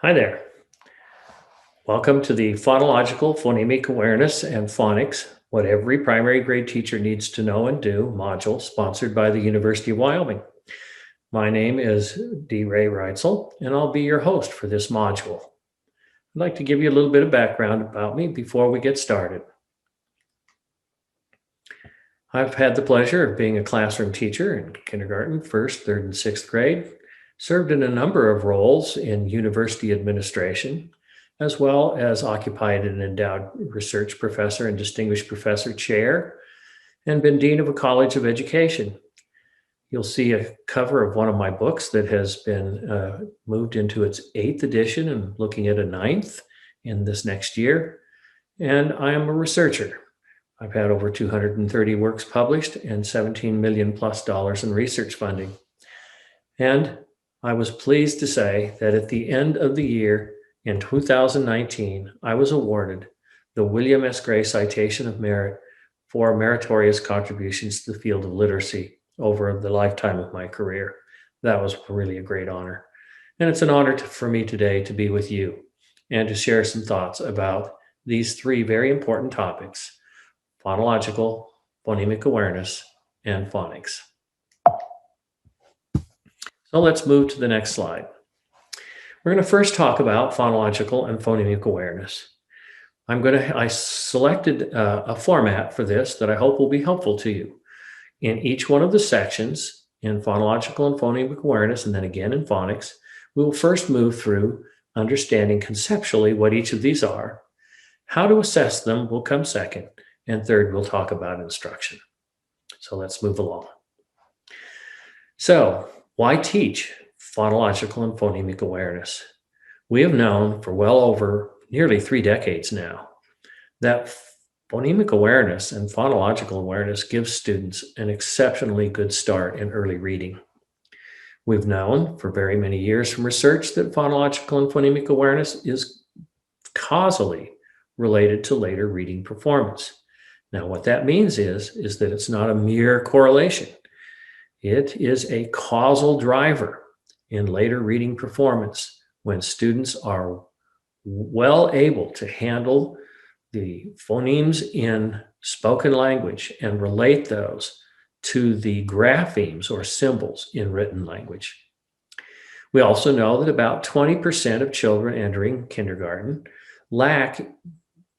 Hi there. Welcome to the Phonological, Phonemic Awareness, and Phonics, What Every Primary Grade Teacher Needs to Know and Do module sponsored by the University of Wyoming. My name is D. Ray Reutzel, and I'll be your host for this module. I'd like to give you a little bit of background about me before we get started. I've had the pleasure of being a classroom teacher in kindergarten, first, third, and sixth grade, served in a number of roles in university administration, as well as occupied an endowed research professor and distinguished professor chair, and been dean of a college of education. You'll see a cover of one of my books that has been moved into its 8th edition and looking at a 9th in this next year. And I am a researcher. I've had over 230 works published and $17 million plus in research funding. And I was pleased to say that at the end of the year in 2019, I was awarded the William S. Gray Citation of Merit for meritorious contributions to the field of literacy over the lifetime of my career. That was really a great honor. And it's an honor for me today to be with you and to share some thoughts about these three very important topics: phonological, phonemic awareness, and phonics. So let's move to the next slide. We're going to first talk about phonological and phonemic awareness. I selected a format for this that I hope will be helpful to you. In each one of the sections in phonological and phonemic awareness, and then again in phonics, we will first move through understanding conceptually what each of these are. How to assess them will come second, and third, we'll talk about instruction. So let's move along. So, why teach phonological and phonemic awareness? We have known for well over nearly 3 decades now that phonemic awareness and phonological awareness gives students an exceptionally good start in early reading. We've known for very many years from research that phonological and phonemic awareness is causally related to later reading performance. Now, what that means is that it's not a mere correlation. It is a causal driver in later reading performance when students are well able to handle the phonemes in spoken language and relate those to the graphemes or symbols in written language. We also know that about 20% of children entering kindergarten lack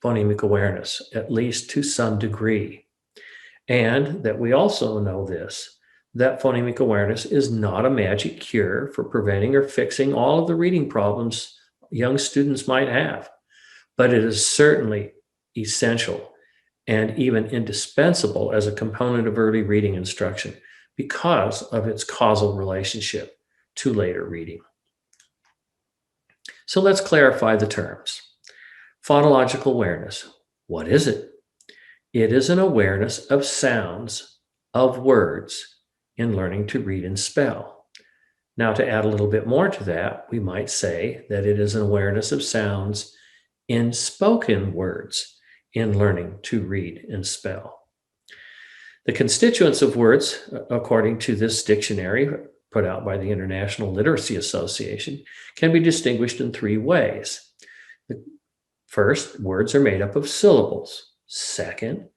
phonemic awareness, at least to some degree. And that we also know that phonemic awareness is not a magic cure for preventing or fixing all of the reading problems young students might have, but it is certainly essential and even indispensable as a component of early reading instruction because of its causal relationship to later reading. So let's clarify the terms. Phonological awareness, what is it? It is an awareness of sounds, of words, in learning to read and spell. Now, to add a little bit more to that, we might say that it is an awareness of sounds in spoken words in learning to read and spell. The constituents of words, according to this dictionary put out by the International Literacy Association, can be distinguished in 3 ways. First, words are made up of syllables. Second,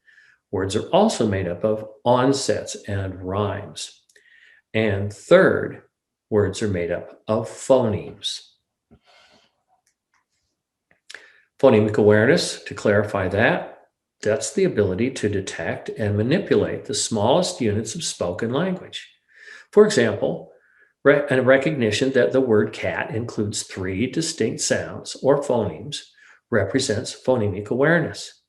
words are also made up of onsets and rhymes. And third, words are made up of phonemes. Phonemic awareness, to clarify that's the ability to detect and manipulate the smallest units of spoken language. For example, a recognition that the word cat includes 3 distinct sounds or phonemes represents phonemic awareness.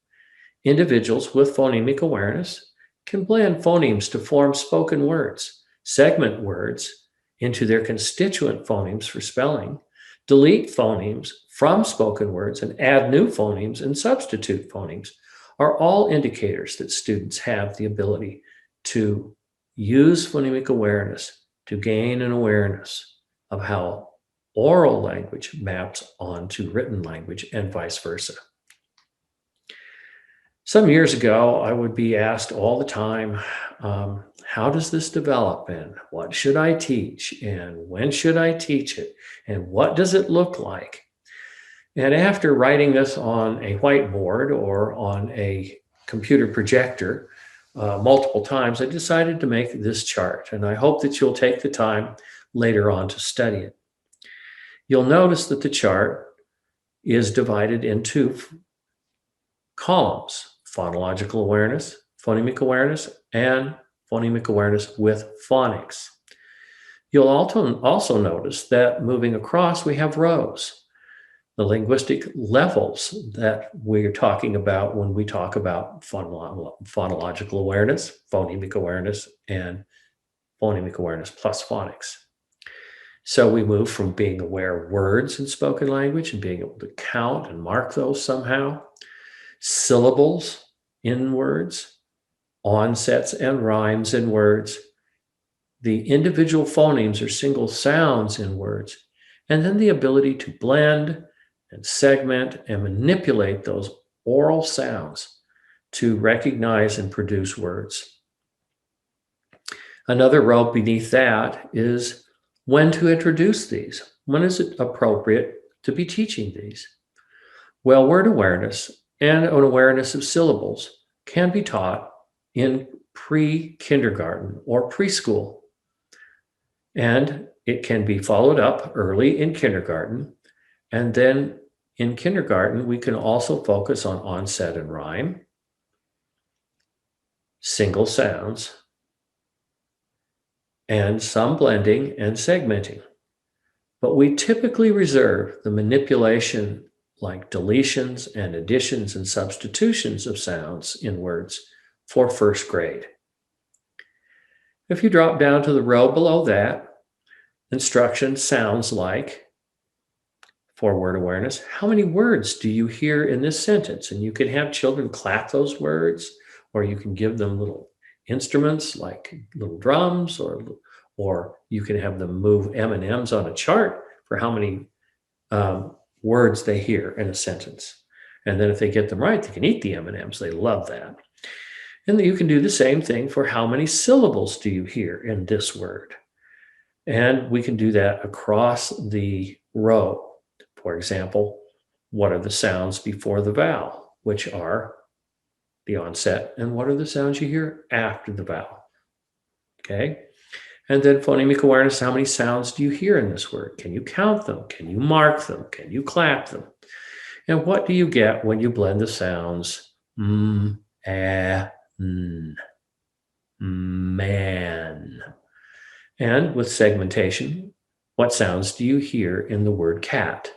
Individuals with phonemic awareness can blend phonemes to form spoken words, segment words into their constituent phonemes for spelling, delete phonemes from spoken words, and add new phonemes and substitute phonemes are all indicators that students have the ability to use phonemic awareness to gain an awareness of how oral language maps onto written language and vice versa. Some years ago, I would be asked all the time, how does this develop and what should I teach and when should I teach it and what does it look like? And after writing this on a whiteboard or on a computer projector multiple times, I decided to make this chart. And I hope that you'll take the time later on to study it. You'll notice that the chart is divided into columns: phonological awareness, phonemic awareness, and phonemic awareness with phonics. You'll also notice that moving across, we have rows, the linguistic levels that we're talking about when we talk about phonological awareness, phonemic awareness, and phonemic awareness plus phonics. So we move from being aware of words in spoken language and being able to count and mark those somehow, syllables in words, onsets and rhymes in words, the individual phonemes or single sounds in words, and then the ability to blend and segment and manipulate those oral sounds to recognize and produce words. Another row beneath that is when to introduce these. When is it appropriate to be teaching these? Well, word awareness and an awareness of syllables can be taught in pre-kindergarten or preschool. And it can be followed up early in kindergarten. And then in kindergarten, we can also focus on onset and rhyme, single sounds, and some blending and segmenting. But we typically reserve the manipulation like deletions and additions and substitutions of sounds in words for first grade. If you drop down to the row below that, instruction sounds like, for word awareness, how many words do you hear in this sentence? And you can have children clap those words, or you can give them little instruments like little drums, or you can have them move M&Ms on a chart for how many words they hear in a sentence. And then if they get them right, they can eat the M&Ms. They love that. And you can do the same thing for how many syllables do you hear in this word. And we can do that across the row. For example, what are the sounds before the vowel, which are the onset, and what are the sounds you hear after the vowel? Okay. And then phonemic awareness, how many sounds do you hear in this word? Can you count them? Can you mark them? Can you clap them? And what do you get when you blend the sounds man? And with segmentation, what sounds do you hear in the word cat?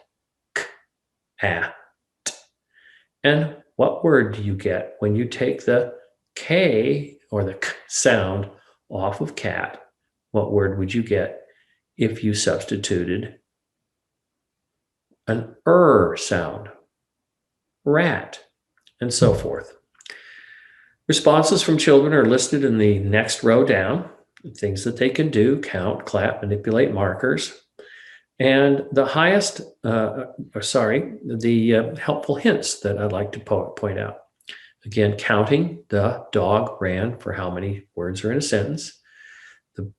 K, t. And what word do you get when you take the K or the K sound off of cat? What word would you get if you substituted an sound? Rat, and so forth. Responses from children are listed in the next row down. Things that they can do: count, clap, manipulate markers. And the highest, helpful hints that I'd like to point out. Again, counting, the dog ran, for how many words are in a sentence. The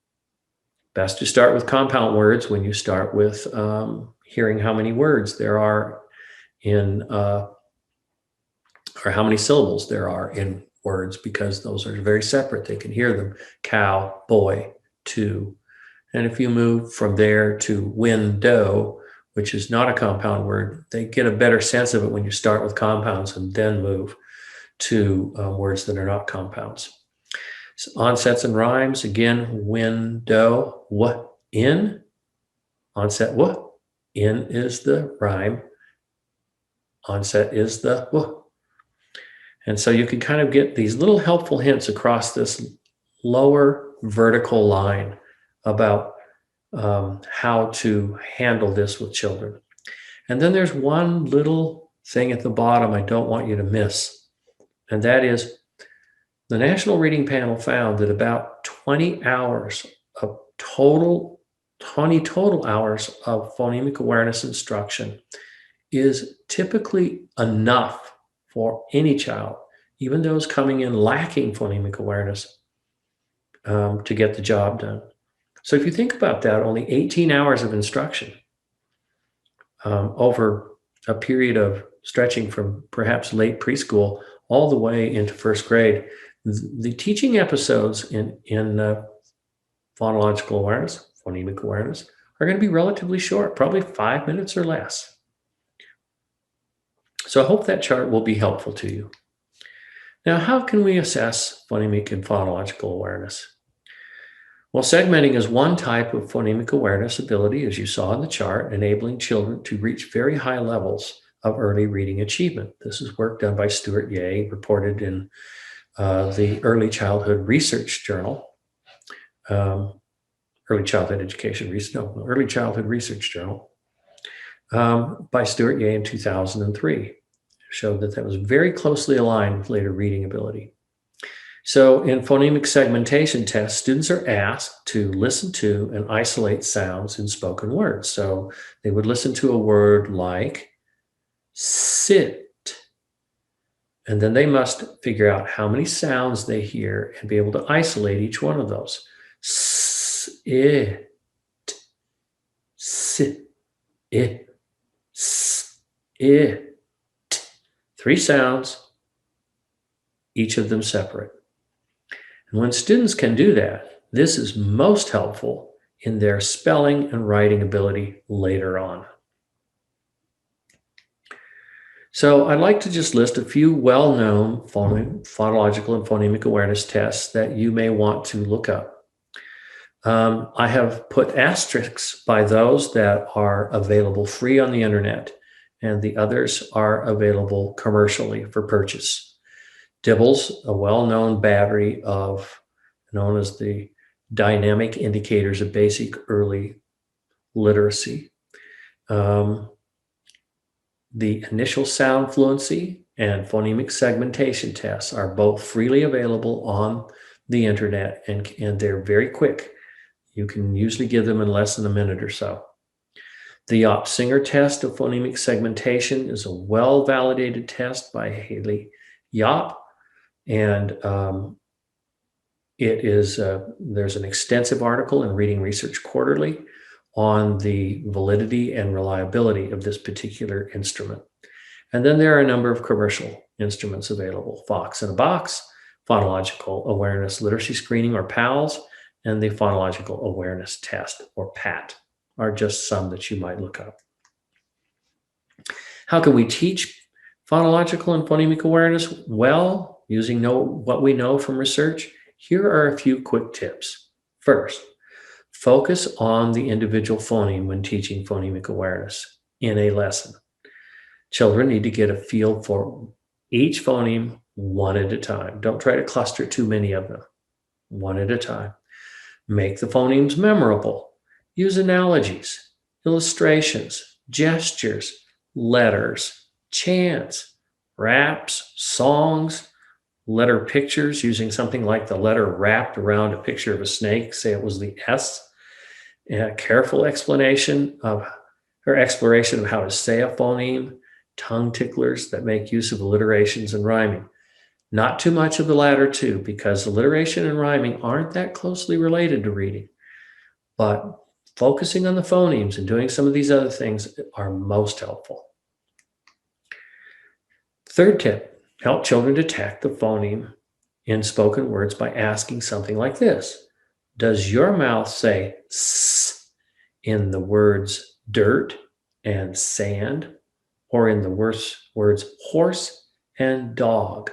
best to start with compound words when you start with hearing how many words there are in, or how many syllables there are in words, because those are very separate. They can hear them: cow, boy, two. And if you move from there to window, which is not a compound word, they get a better sense of it when you start with compounds and then move to words that are not compounds. So onsets and rhymes, again, window, what, in, onset, what, in is the rhyme, onset is the what. And so you can kind of get these little helpful hints across this lower vertical line about how to handle this with children. And then there's one little thing at the bottom I don't want you to miss. And that is, the National Reading Panel found that about 20 hours of total hours of phonemic awareness instruction is typically enough for any child, even those coming in lacking phonemic awareness, to get the job done. So if you think about that, only 18 hours of instruction over a period of stretching from perhaps late preschool all the way into first grade, the teaching episodes in phonological awareness, phonemic awareness, are going to be relatively short, probably 5 minutes or less. So I hope that chart will be helpful to you. Now, how can we assess phonemic and phonological awareness? Well, segmenting is one type of phonemic awareness ability, as you saw in the chart, enabling children to reach very high levels of early reading achievement. This is work done by Stuart Yeh, reported in the Early Childhood Research Journal, Early Childhood Research Journal, by Stuart Yeh in 2003. Showed that was very closely aligned with later reading ability. So in phonemic segmentation tests, students are asked to listen to and isolate sounds in spoken words. So they would listen to a word like sit, and then they must figure out how many sounds they hear and be able to isolate each one of those. Sit, sit, it, it. 3 sounds, each of them separate. And when students can do that, this is most helpful in their spelling and writing ability later on. So I'd like to just list a few well-known phonological and phonemic awareness tests that you may want to look up. I have put asterisks by those that are available free on the internet, and the others are available commercially for purchase. Dibbles, a well-known battery known as the dynamic indicators of basic early literacy. The initial sound fluency and phonemic segmentation tests are both freely available on the internet, and they're very quick. You can usually give them in less than a minute or so. The Yop-Singer test of phonemic segmentation is a well-validated test by Haley Yop, and there's an extensive article in Reading Research Quarterly on the validity and reliability of this particular instrument. And then there are a number of commercial instruments available: Fox in a Box, Phonological Awareness Literacy Screening, or PALS, and the Phonological Awareness Test, or PAT, are just some that you might look up. How can we teach phonological and phonemic awareness? Well, using what we know from research, here are a few quick tips. First, focus on the individual phoneme when teaching phonemic awareness in a lesson. Children need to get a feel for each phoneme one at a time. Don't try to cluster too many of them. One at a time. Make the phonemes memorable. Use analogies, illustrations, gestures, letters, chants, raps, songs, letter pictures using something like the letter wrapped around a picture of a snake, say it was the S, and a careful exploration of how to say a phoneme, tongue ticklers that make use of alliterations and rhyming. Not too much of the latter too, because alliteration and rhyming aren't that closely related to reading, but focusing on the phonemes and doing some of these other things are most helpful. Third tip, help children detect the phoneme in spoken words by asking something like this. Does your mouth say s in the words dirt and sand, or in the words horse and dog?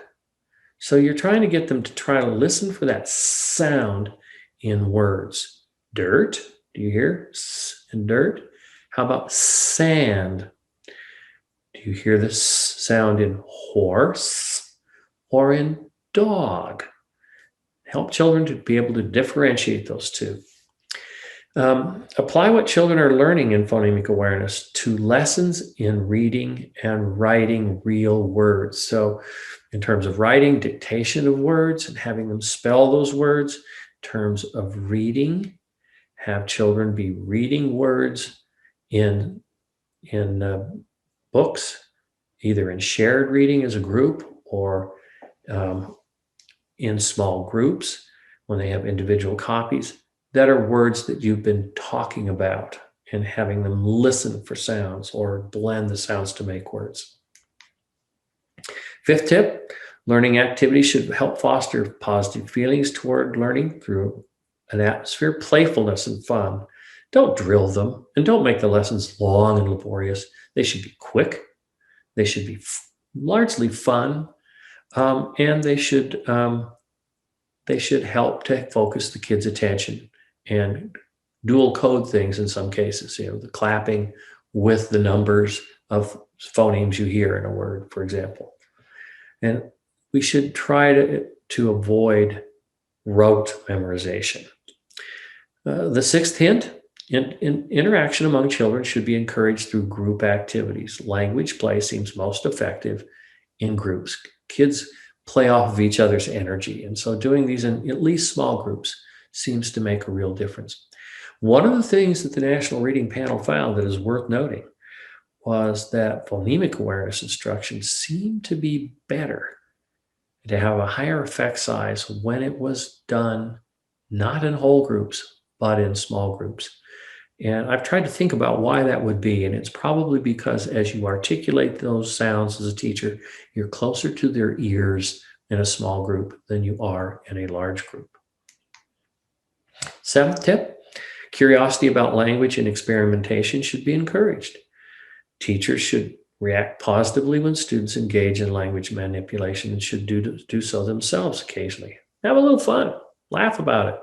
So you're trying to get them to try to listen for that sound in words. Dirt, do you hear s in dirt? How about sand? Do you hear the sound in horse or in dog? Help children to be able to differentiate those two. Apply what children are learning in phonemic awareness to lessons in reading and writing real words. So in terms of writing, dictation of words and having them spell those words. In terms of reading, have children be reading words in books, either in shared reading as a group or in small groups when they have individual copies that are words that you've been talking about. and having them listen for sounds or blend the sounds to make words. Fifth tip, learning activities should help foster positive feelings toward learning through an atmosphere of playfulness and fun. Don't drill them and don't make the lessons long and laborious. They should be quick. They should be largely fun, and they should help to focus the kids' attention and dual code things in some cases. The clapping with the numbers of phonemes you hear in a word, for example. And we should try to avoid rote memorization. The sixth hint, interaction among children should be encouraged through group activities. Language play seems most effective in groups. Kids play off of each other's energy. And so doing these in at least small groups seems to make a real difference. One of the things that the National Reading Panel found that is worth noting was that phonemic awareness instruction seemed to be better, to have a higher effect size when it was done not in whole groups, but in small groups. And I've tried to think about why that would be, and it's probably because as you articulate those sounds as a teacher, you're closer to their ears in a small group than you are in a large group. Seventh tip, curiosity about language and experimentation should be encouraged. Teachers should react positively when students engage in language manipulation and should do so themselves occasionally. Have a little fun, laugh about it.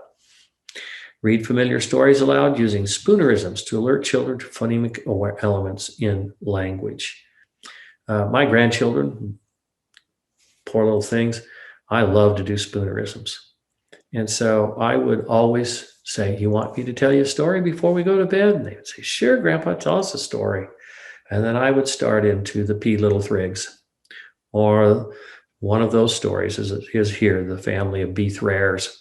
Read familiar stories aloud using spoonerisms to alert children to phonemic elements in language. My grandchildren, poor little things, I love to do spoonerisms. And so I would always say, "You want me to tell you a story before we go to bed?" And they would say, "Sure, Grandpa, tell us a story." And then I would start into the P. Little Thrigs, or one of those stories is here, the family of Beathrares.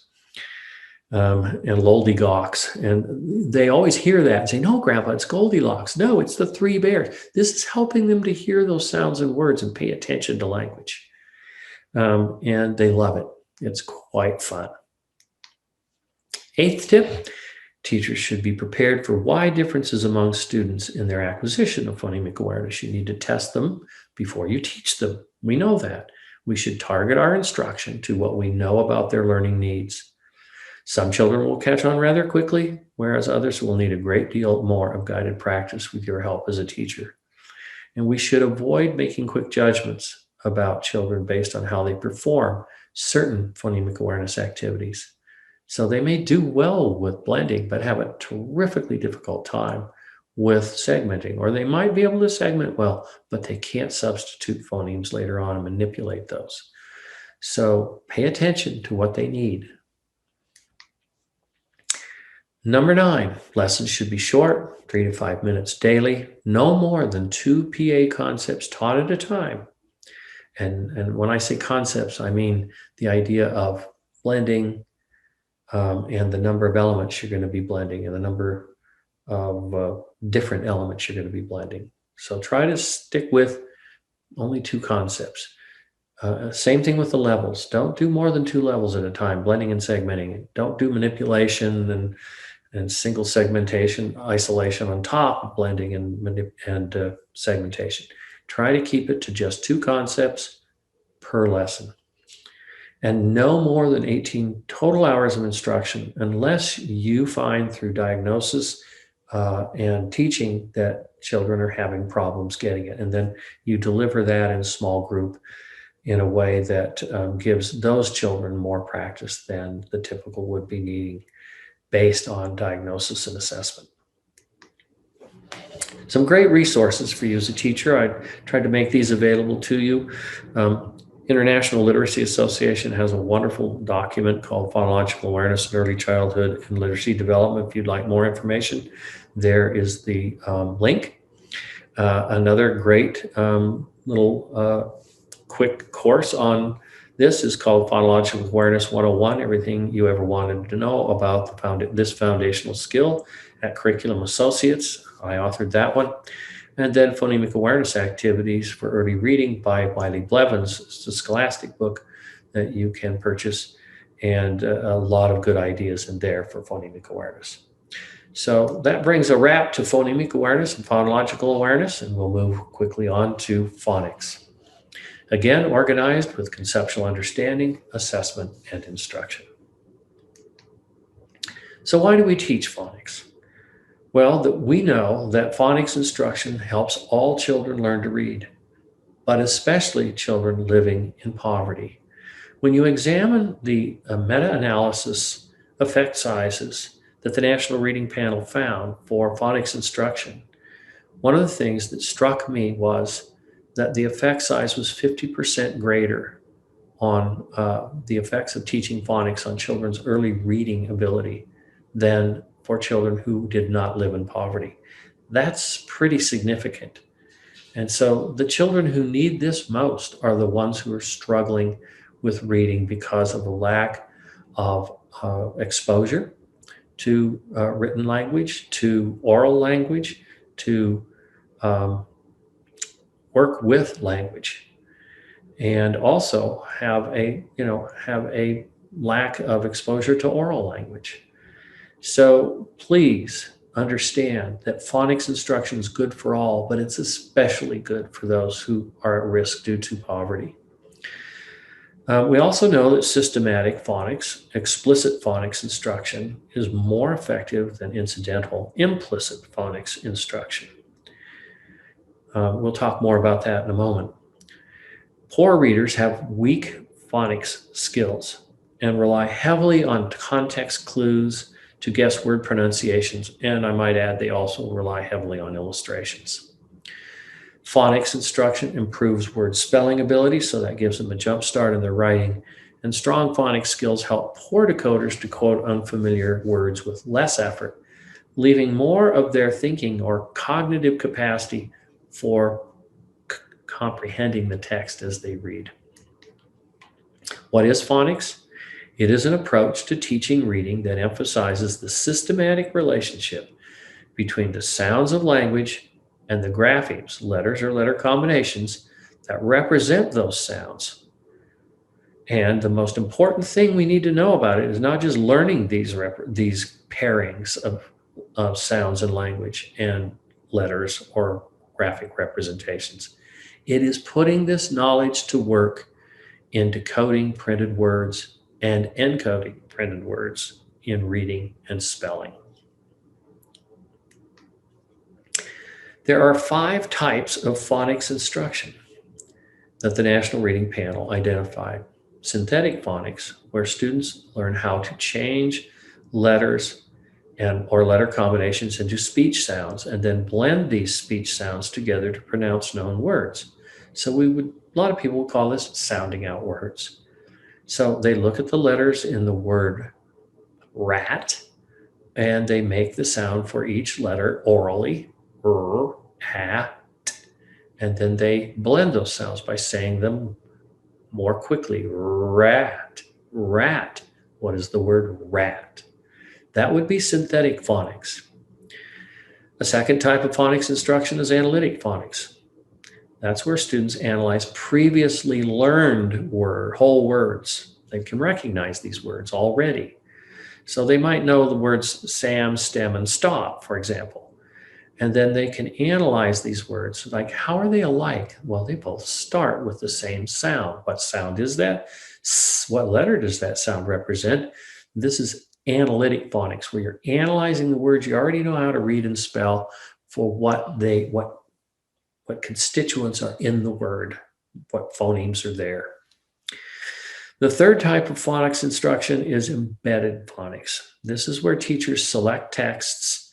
And Loldygawks. And they always hear that and say, "No, Grandpa, it's Goldilocks. No, it's the Three Bears." This is helping them to hear those sounds and words and pay attention to language. And they love it. It's quite fun. Eighth tip, teachers should be prepared for wide differences among students in their acquisition of phonemic awareness. You need to test them before you teach them. We know that. We should target our instruction to what we know about their learning needs. Some children will catch on rather quickly, whereas others will need a great deal more of guided practice with your help as a teacher. And we should avoid making quick judgments about children based on how they perform certain phonemic awareness activities. So they may do well with blending, but have a terrifically difficult time with segmenting, or they might be able to segment well, but they can't substitute phonemes later on and manipulate those. So pay attention to what they need. Number 9, lessons should be short, 3 to 5 minutes daily, no more than 2 PA concepts taught at a time. And when I say concepts, I mean the idea of blending and the number of elements you're going to be blending and the number of different elements you're going to be blending. So try to stick with only 2 concepts. Same thing with the levels. Don't do more than 2 levels at a time, blending and segmenting. Don't do manipulation and single segmentation, isolation on top of blending and segmentation. Try to keep it to just 2 concepts per lesson. And no more than 18 total hours of instruction unless you find through diagnosis and teaching that children are having problems getting it. And then you deliver that in a small group in a way that gives those children more practice than the typical would be needing based on diagnosis and assessment. Some great resources for you as a teacher. I tried to make these available to you. International Literacy Association has a wonderful document called Phonological Awareness in Early Childhood and Literacy Development. If you'd like more information, there is the link. Another great little quick course on this is called Phonological Awareness 101, Everything You Ever Wanted to Know About this Foundational Skill at Curriculum Associates. I authored that one. And then Phonemic Awareness Activities for Early Reading by Wiley Blevins. It's a scholastic book that you can purchase, and a lot of good ideas in there for phonemic awareness. So that brings a wrap to phonemic awareness and phonological awareness, and we'll move quickly on to phonics. Again, organized with conceptual understanding, assessment, and instruction. So why do we teach phonics? Well, we know that phonics instruction helps all children learn to read, but especially children living in poverty. When you examine the meta-analysis effect sizes that the National Reading Panel found for phonics instruction, one of the things that struck me was that the effect size was 50% greater on the effects of teaching phonics on children's early reading ability than for children who did not live in poverty. That's pretty significant. And so the children who need this most are the ones who are struggling with reading because of a lack of exposure to written language, to oral language, to work with language, and also have a lack of exposure to oral language. So please understand that phonics instruction is good for all, but it's especially good for those who are at risk due to poverty. We also know that systematic phonics, explicit phonics instruction, is more effective than incidental, implicit phonics instruction. We'll talk more about that in a moment. Poor readers have weak phonics skills and rely heavily on context clues to guess word pronunciations, and I might add, they also rely heavily on illustrations. Phonics instruction improves word spelling ability, so that gives them a jump start in their writing, and strong phonics skills help poor decoders decode unfamiliar words with less effort, leaving more of their thinking or cognitive capacity for comprehending the text as they read. What is phonics? It is an approach to teaching reading that emphasizes the systematic relationship between the sounds of language and the graphemes, letters or letter combinations, that represent those sounds. And the most important thing we need to know about it is not just learning these pairings of sounds and language and letters or graphic representations. It is putting this knowledge to work in decoding printed words and encoding printed words in reading and spelling. There are 5 types of phonics instruction that the National Reading Panel identified. Synthetic phonics, where students learn how to change letters or letter combinations into speech sounds and then blend these speech sounds together to pronounce known words. So a lot of people call this sounding out words. So they look at the letters in the word rat and they make the sound for each letter orally, hat, and then they blend those sounds by saying them more quickly. Rat, rat. What is the word rat? That would be synthetic phonics. A second type of phonics instruction is analytic phonics. That's where students analyze previously learned whole words. They can recognize these words already. So they might know the words Sam, stem, and stop, for example. And then they can analyze these words. Like, how are they alike? Well, they both start with the same sound. What sound is that? What letter does that sound represent? This is analytic phonics, where you're analyzing the words you already know how to read and spell for what constituents are in the word, what phonemes are there. The third type of phonics instruction is embedded phonics. This is where teachers select texts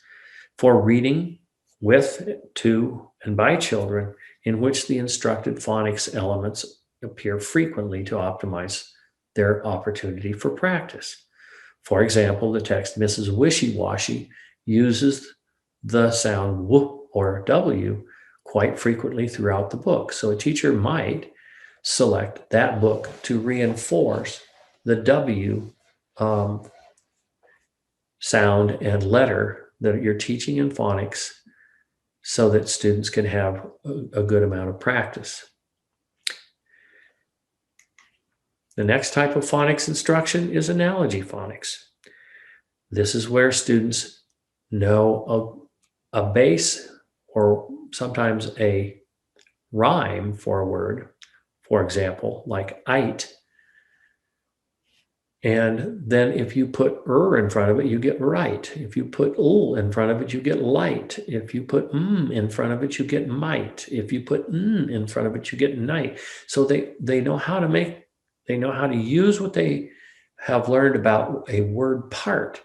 for reading with, to, and by children in which the instructed phonics elements appear frequently to optimize their opportunity for practice. For example, the text Mrs. Wishy-Washy uses the sound W or W quite frequently throughout the book. So a teacher might select that book to reinforce the W sound and letter that you're teaching in phonics so that students can have a good amount of practice. The next type of phonics instruction is analogy phonics. This is where students know a base or sometimes a rhyme for a word, for example, like "ite." And then if you put in front of it, you get right. If you put in front of it, you get light. If you put in front of it, you get might. If you put in front of it, you get night. So they know how to use what they have learned about a word part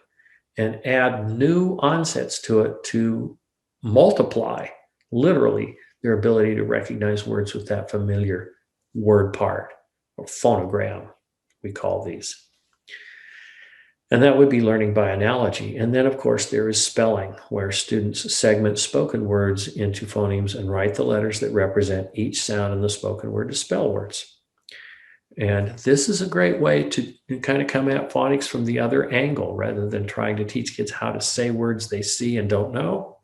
and add new onsets to it to multiply, literally, their ability to recognize words with that familiar word part or phonogram, we call these. And that would be learning by analogy. And then, of course, there is spelling, where students segment spoken words into phonemes and write the letters that represent each sound in the spoken word to spell words. And this is a great way to kind of come at phonics from the other angle, rather than trying to teach kids how to say words they see and don't know.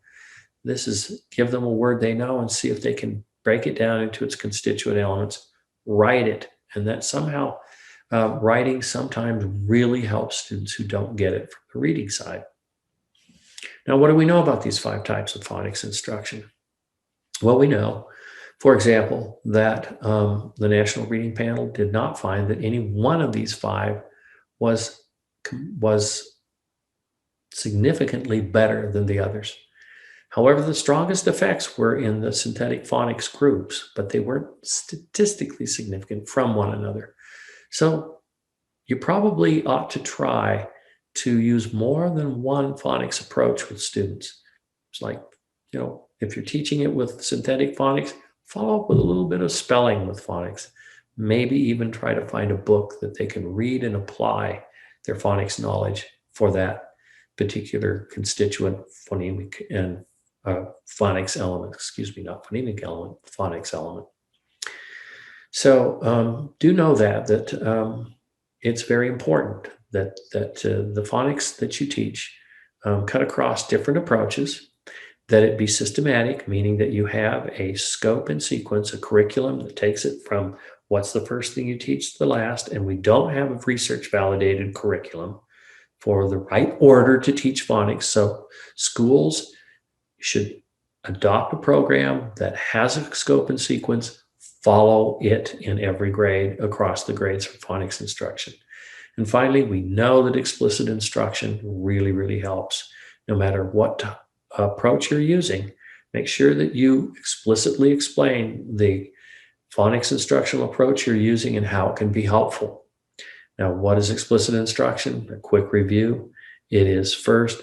This is give them a word they know and see if they can break it down into its constituent elements, write it, and that somehow writing sometimes really helps students who don't get it from the reading side. Now, what do we know about these 5 types of phonics instruction? Well, we know, for example, that the National Reading Panel did not find that any one of these 5 was significantly better than the others. However, the strongest effects were in the synthetic phonics groups, but they weren't statistically significant from one another. So you probably ought to try to use more than one phonics approach with students. It's like, if you're teaching it with synthetic phonics, follow up with a little bit of spelling with phonics. Maybe even try to find a book that they can read and apply their phonics knowledge for that particular constituent phonemic and phonics element, not phonemic element, phonics element. So do know that it's very important that the phonics that you teach cut across different approaches, that it be systematic, meaning that you have a scope and sequence, a curriculum that takes it from what's the first thing you teach to the last, and we don't have a research validated curriculum for the right order to teach phonics. So schools should adopt a program that has a scope and sequence, follow it in every grade across the grades for phonics instruction. And finally, we know that explicit instruction really, really helps. No matter what approach you're using, make sure that you explicitly explain the phonics instructional approach you're using and how it can be helpful. Now, what is explicit instruction? A quick review. It is first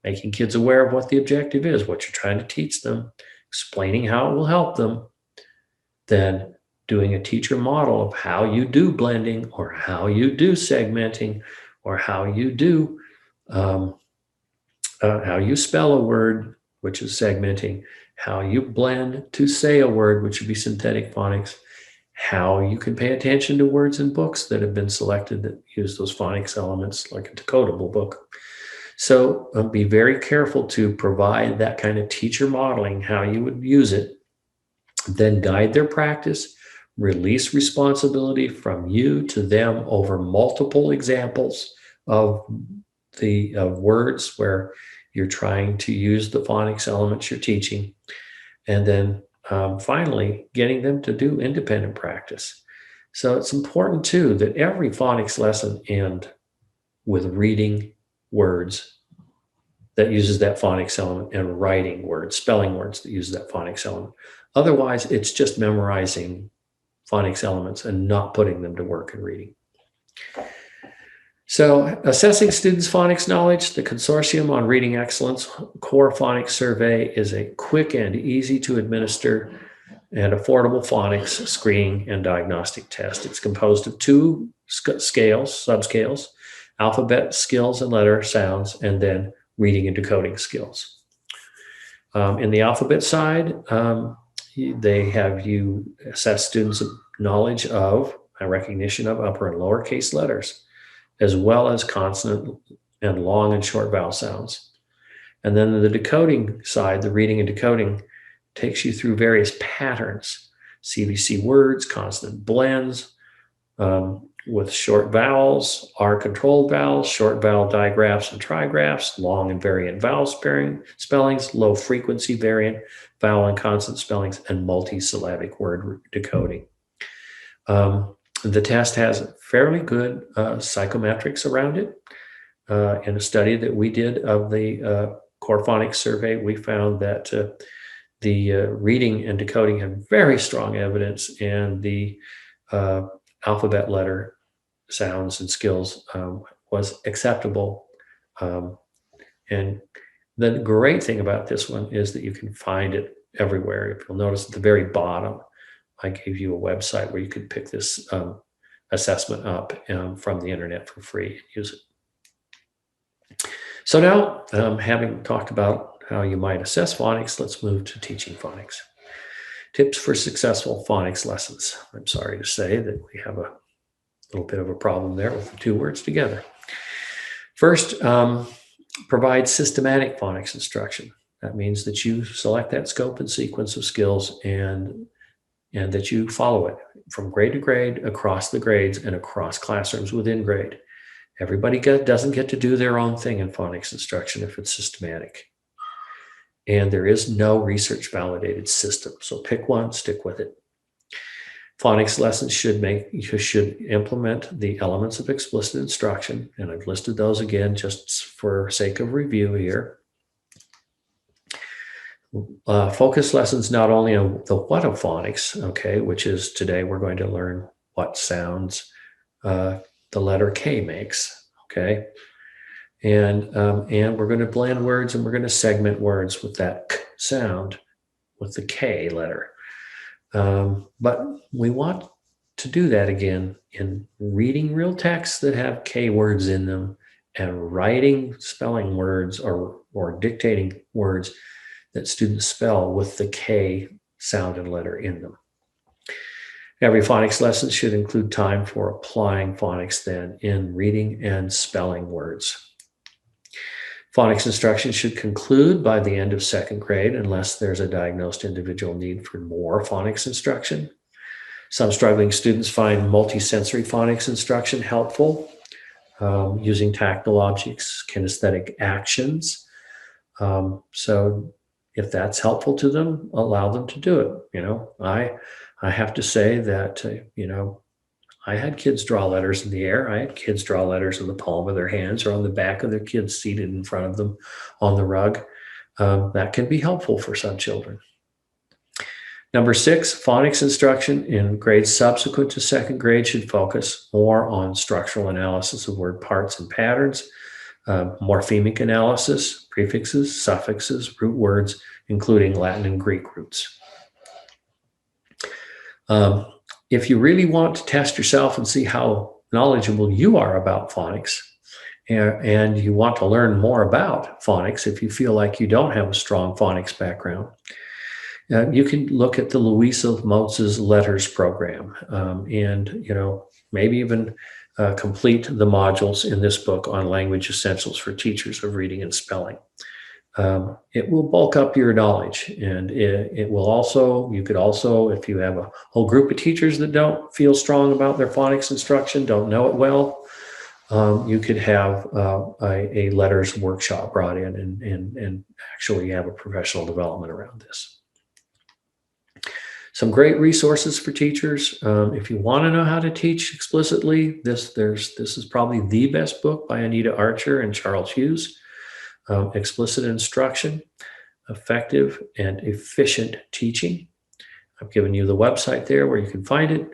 making kids aware of what the objective is, what you're trying to teach them, explaining how it will help them, then doing a teacher model of how you do blending or how you do segmenting or how you do how you spell a word, which is segmenting, how you blend to say a word, which would be synthetic phonics, how you can pay attention to words in books that have been selected that use those phonics elements, like a decodable book. So be very careful to provide that kind of teacher modeling, how you would use it, then guide their practice, release responsibility from you to them over multiple examples of the words where you're trying to use the phonics elements you're teaching. And then finally, getting them to do independent practice. So it's important too that every phonics lesson end with reading words that uses that phonics element and writing words, spelling words that use that phonics element. Otherwise, it's just memorizing phonics elements and not putting them to work in reading. So assessing students' phonics knowledge, the Consortium on Reading Excellence Core Phonics Survey is a quick and easy to administer and affordable phonics screening and diagnostic test. It's composed of 2 scales, subscales, alphabet skills and letter sounds, and then reading and decoding skills. In the alphabet side, they have you assess students' knowledge of and recognition of upper and lowercase letters, as well as consonant and long and short vowel sounds. And then the decoding side, the reading and decoding, takes you through various patterns, CVC words, consonant blends, with short vowels, R-controlled vowels, short vowel digraphs and trigraphs, long and variant vowel spellings, low frequency variant vowel and consonant spellings, and multisyllabic word decoding. The test has fairly good psychometrics around it. In a study that we did of the core phonics survey, we found that the reading and decoding had very strong evidence, and the alphabet letter sounds and skills was acceptable. And the great thing about this one is that you can find it everywhere. If you'll notice at the very bottom, I gave you a website where you could pick this assessment up from the internet for free and use it. So now, having talked about how you might assess phonics, let's move to teaching phonics. Tips for successful phonics lessons. I'm sorry to say that we have a little bit of a problem there with the two words together. First, provide systematic phonics instruction. That means that you select that scope and sequence of skills and that you follow it from grade to grade, across the grades, and across classrooms within grade. Everybody doesn't get to do their own thing in phonics instruction if it's systematic. And there is no research validated system. So pick one, stick with it. Phonics lessons should implement the elements of explicit instruction. And I've listed those again just for sake of review here. Focus lessons not only on the what of phonics, okay, which is today we're going to learn what sounds the letter K makes, okay? And we're going to blend words and we're going to segment words with that K sound, with the K letter. But we want to do that again in reading real texts that have K words in them and writing spelling words or dictating words that students spell with the K sound and letter in them. Every phonics lesson should include time for applying phonics then in reading and spelling words. Phonics instruction should conclude by the end of second grade unless there's a diagnosed individual need for more phonics instruction. Some struggling students find multisensory phonics instruction helpful, using tactile objects, kinesthetic actions. So if that's helpful to them, allow them to do it. You know, I have to say that, I had kids draw letters in the air. I had kids draw letters in the palm of their hands or on the back of their kids seated in front of them on the rug. That can be helpful for some children. Number 6, phonics instruction in grades subsequent to second grade should focus more on structural analysis of word parts and patterns, morphemic analysis, prefixes, suffixes, root words, including Latin and Greek roots. If you really want to test yourself and see how knowledgeable you are about phonics, and you want to learn more about phonics, if you feel like you don't have a strong phonics background, you can look at the Louisa Motz's Letters program, and maybe even complete the modules in this book on language essentials for teachers of reading and spelling. It will bulk up your knowledge, and it will also, you could also, if you have a whole group of teachers that don't feel strong about their phonics instruction, don't know it well, you could have a letters workshop brought in and actually have a professional development around this. Some great resources for teachers. If you want to know how to teach explicitly, this is probably the best book by Anita Archer and Charles Hughes. Explicit Instruction, Effective and Efficient Teaching. I've given you the website there where you can find it.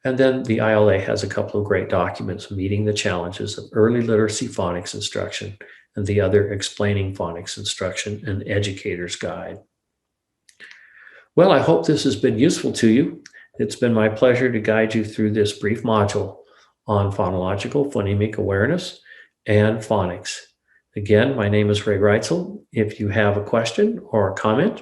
And then the ILA has a couple of great documents, Meeting the Challenges of Early Literacy Phonics Instruction and the other Explaining Phonics Instruction, an Educator's Guide. Well, I hope this has been useful to you. It's been my pleasure to guide you through this brief module on phonological phonemic awareness and phonics. Again, my name is Ray Reutzel. If you have a question or a comment,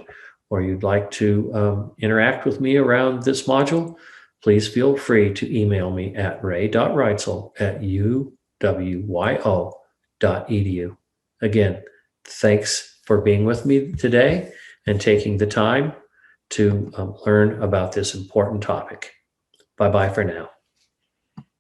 or you'd like to interact with me around this module, please feel free to email me at ray.reutzel@uwyo.edu. Again, thanks for being with me today and taking the time to learn about this important topic. Bye-bye for now.